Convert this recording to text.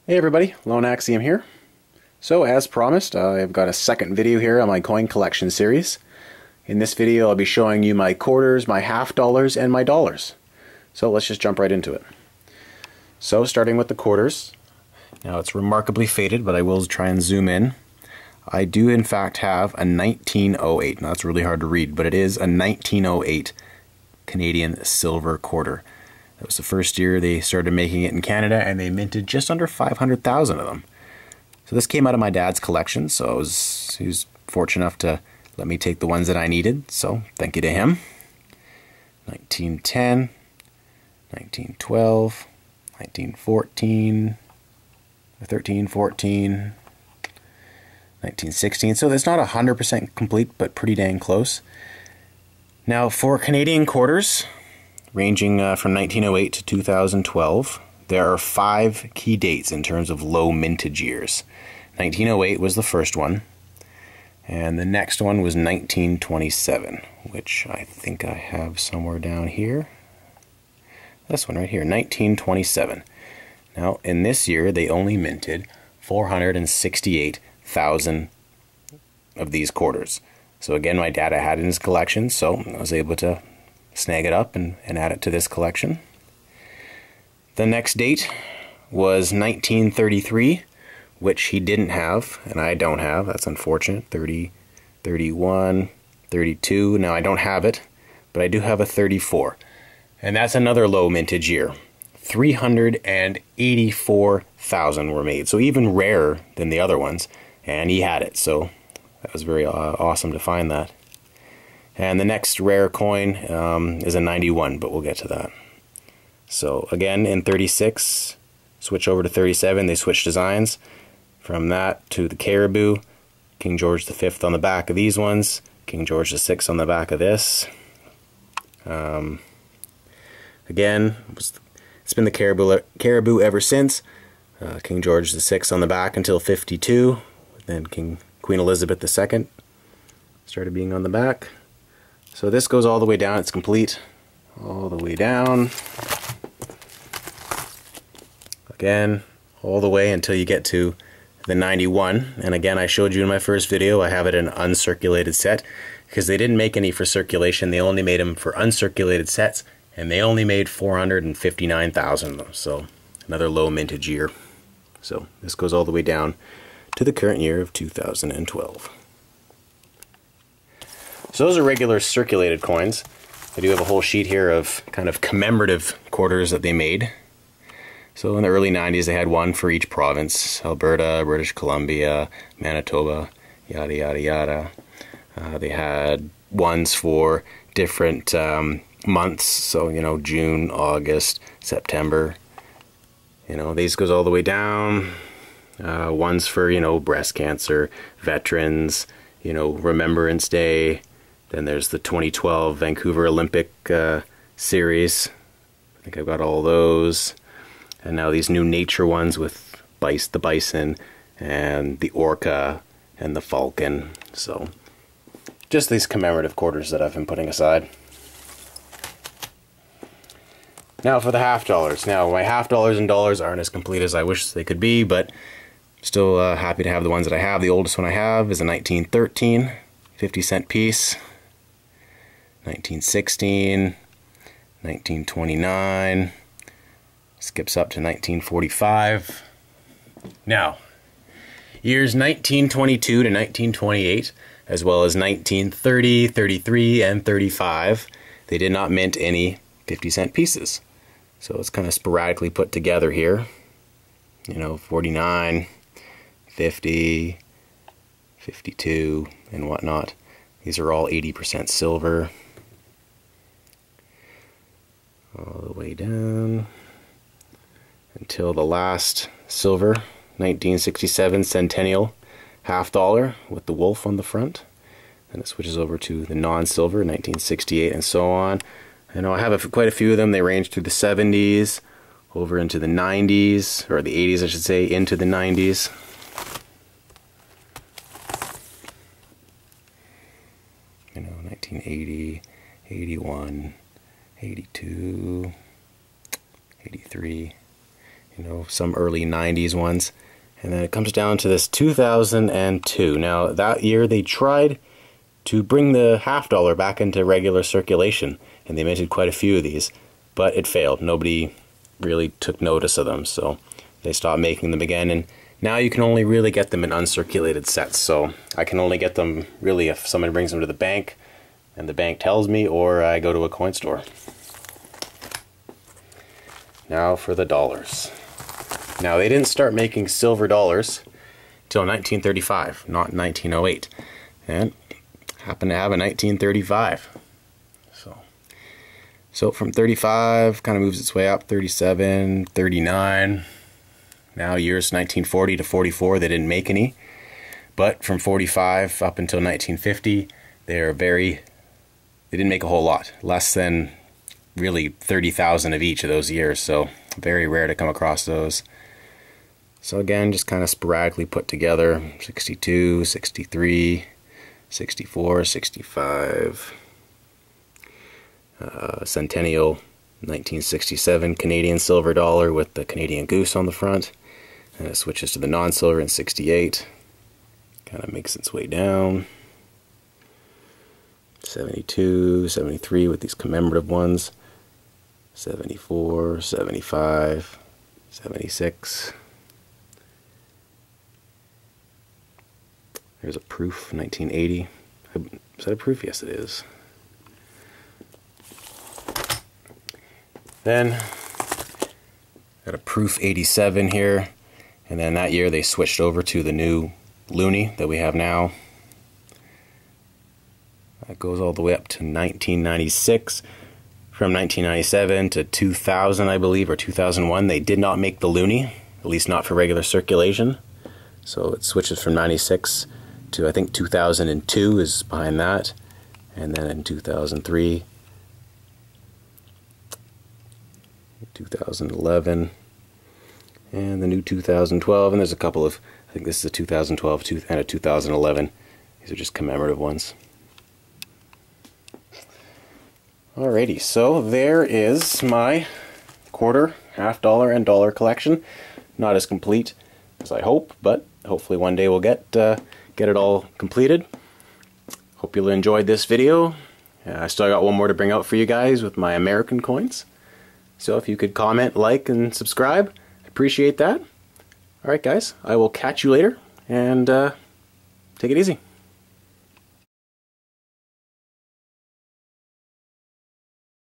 Hey everybody, Lone Axiom here. So as promised, I've got a second video here on my coin collection series. In this video I'll be showing you my quarters, my half dollars, and my dollars. So let's just jump right into it. So starting with the quarters. Now it's remarkably faded, but I will try and zoom in. I do in fact have a 1908. Now that's really hard to read, but it is a 1908 Canadian silver quarter. That was the first year they started making it in Canada, and they minted just under 500,000 of them. So this came out of my dad's collection, so he was fortunate enough to let me take the ones that I needed, so thank you to him. 1910, 1912, 1914, 13, 14, 1916. So it's not 100% complete, but pretty dang close. Now for Canadian quarters, ranging from 1908 to 2012, there are 5 key dates in terms of low mintage years. 1908 was the first one, and the next one was 1927, which I think I have somewhere down here. This one right here, 1927. Now, in this year, they only minted 468,000 of these quarters. So again, my dad had it in his collection, so I was able to snag it up and add it to this collection. The next date was 1933, which he didn't have, and I don't have. That's unfortunate. 30, 31, 32. Now I don't have it, but I do have a 34. And that's another low mintage year. 384,000 were made, so even rarer than the other ones, and he had it, so that was very awesome to find that. And the next rare coin is a 91, but we'll get to that. So again, in 36, switch over to 37, they switched designs. From that to the Caribou, King George V on the back of these ones, King George VI on the back of this. Again, it's been the Caribou ever since. King George VI on the back until 52. Then Queen Elizabeth II started being on the back. So this goes all the way down, it's complete, all the way down. Again, all the way until you get to the 91. And again, I showed you in my first video, I have it in an uncirculated set, because they didn't make any for circulation, they only made them for uncirculated sets, and they only made 459,000 of them, so another low mintage year. So this goes all the way down to the current year of 2012. So those are regular circulated coins. I do have a whole sheet here of kind of commemorative quarters that they made. So in the early 90s they had one for each province: Alberta, British Columbia, Manitoba, yada yada yada. They had ones for different months, so you know, June, August, September. You know, these goes all the way down. Ones for, you know, breast cancer, veterans, you know, Remembrance Day. Then there's the 2012 Vancouver Olympic series. I think I've got all those. And now these new nature ones with the bison and the orca and the falcon. So just these commemorative quarters that I've been putting aside. Now for the half dollars. Now my half dollars and dollars aren't as complete as I wish they could be, but still happy to have the ones that I have. The oldest one I have is a 1913 50-cent piece. 1916, 1929, skips up to 1945. Now, years 1922 to 1928, as well as 1930, 33, and 35, they did not mint any 50-cent pieces. So it's kind of sporadically put together here. You know, 49, 50, 52, and whatnot. These are all 80% silver. All the way down until the last silver, 1967 Centennial half dollar with the wolf on the front. And it switches over to the non-silver, 1968, and so on. I know I have quite a few of them. They range through the 70s, over into the 90s, or the 80s I should say, into the 90s. You know, 1980, 81, 82, 83, you know, some early 90s ones. And then it comes down to this 2002. Now, that year they tried to bring the $50 back into regular circulation, and they minted quite a few of these, but it failed. Nobody really took notice of them, so they stopped making them again, and now you can only really get them in uncirculated sets. So I can only get them really if someone brings them to the bank and the bank tells me, or I go to a coin store. Now for the dollars. Now, they didn't start making silver dollars till 1935, not 1908, and happened to have a 1935. So from 35, kind of moves its way up, 37, 39. Now years 1940 to 44, they didn't make any. But from 45 up until 1950, they didn't make a whole lot. Less than really 30,000 of each of those years, so very rare to come across those. So again, just kind of sporadically put together, 62, 63, 64, 65, Centennial 1967 Canadian silver dollar with the Canadian goose on the front, and it switches to the non-silver in 68, kind of makes its way down, 72, 73 with these commemorative ones, 74, 75, 76. There's a proof, 1980. Is that a proof? Yes, it is. Then, got a proof 87 here. And then that year they switched over to the new loonie that we have now. That goes all the way up to 1996. From 1997 to 2000, I believe, or 2001, they did not make the loonie, at least not for regular circulation. So it switches from 96 to, I think, 2002 is behind that, and then in 2003, 2011, and the new 2012, and there's a couple of, I think this is a 2012 and a 2011. These are just commemorative ones. Alrighty, so there is my quarter, $50, and dollar collection. Not as complete as I hope, but hopefully one day we'll get it all completed. Hope you enjoyed this video. I still got one more to bring out for you guys with my American coins. So if you could comment, like, and subscribe, I appreciate that. Alright guys, I will catch you later, and take it easy.